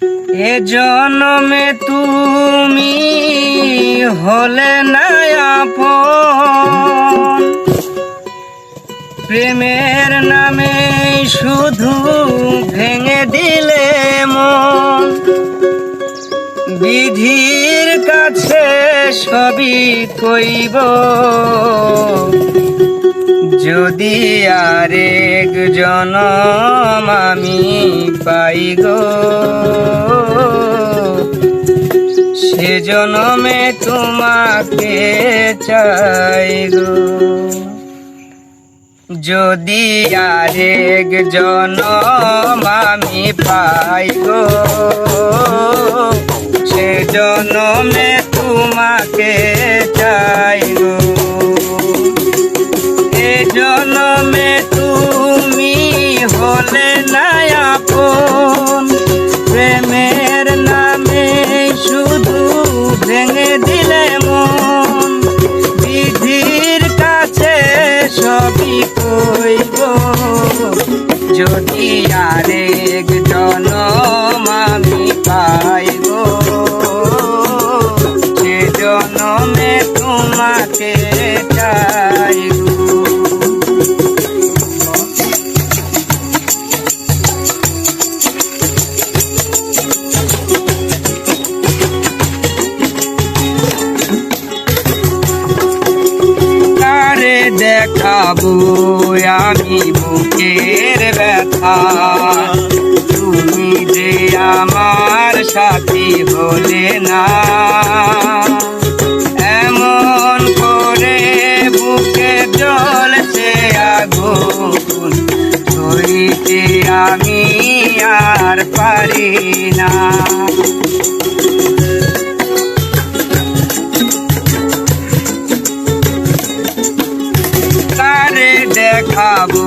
এ জন্মে তুমি হলে না আপন, প্রেমের নামে শুধু ভেঙে দিলে মন। বিধির কাছে সবই কইব, যদি আরেক জনম আমি পাই গো, সে জনমে তোমাকে চাই গো। যদি আরেক জনম আমি পাই গো, সে জনমে তোমাকে চাই গো। এ জনমে তুমি হলে না আপন, প্রেমের নামে শুধু ভেঙে দিলে মন। বিধির কাছে সবই কইব, যদি আরেক জনম আমি পাই গো, সে জনমে তোমাকে চাই গো। দেখাবো আমি বুকের ব্যথা, তুমি যে আমার সাথী হলে না। এমন করে বুকে জ্বলছে আগুন, সইতে আমি আর পারি না। দেখাবো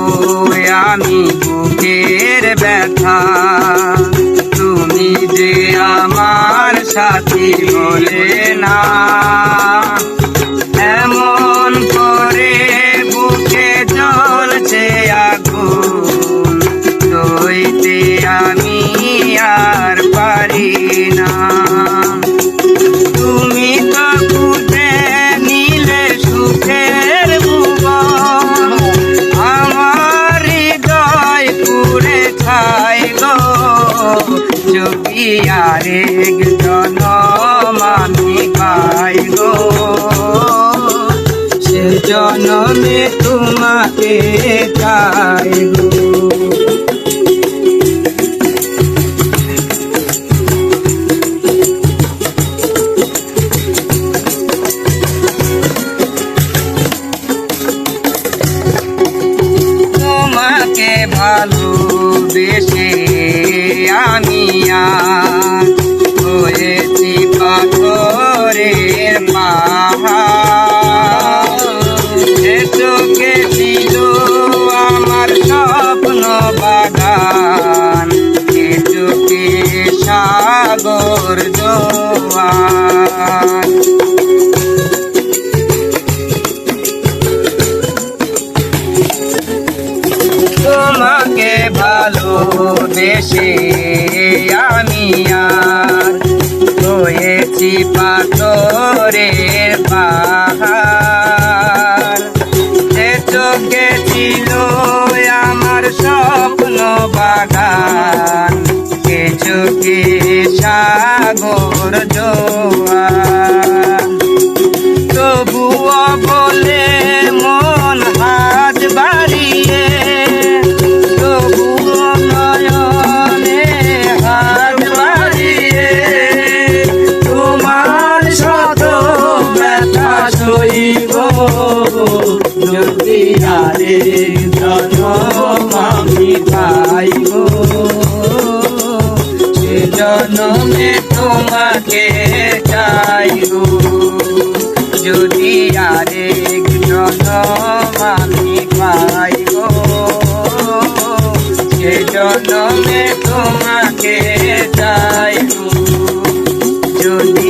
আমি বুকের ব্যথা, তুমি যে আমার সাথী হলে না। এমন করে বুকে জ্বলছে আগুন, সইতে আমি আর পারি না। তুমি তো খুঁজে নিলে সুখের ভুবন, আমার হৃদয় পুড়ে ছাই গো। যদি আরেক জনম আমি পাই গো, সে জনমে তোমাকে চাই গো। ভালোবেসে আমি আর হয়েছি পাথরের পাহাড়। চোখে ছিল আমার স্বপ্ন বাগান, এ চোখে সাগর জোয়ার। তোমাকে ভালোবেসে আমি আর হয়েছি পাথরের পাহাড়। যে চোখে ছিল আমার স্বপ্ন বাগান, এ চোখে সাগর জোয়ার। তবুও বলে মন হাত বাড়িয়ে, যদি আরেক জনম আমি পাই গো, সে জনমে তোমাকে চাই গো। যদি আরেক জনম আমি পাই গো, সে জনমে তোমাকে চাই গো। যদি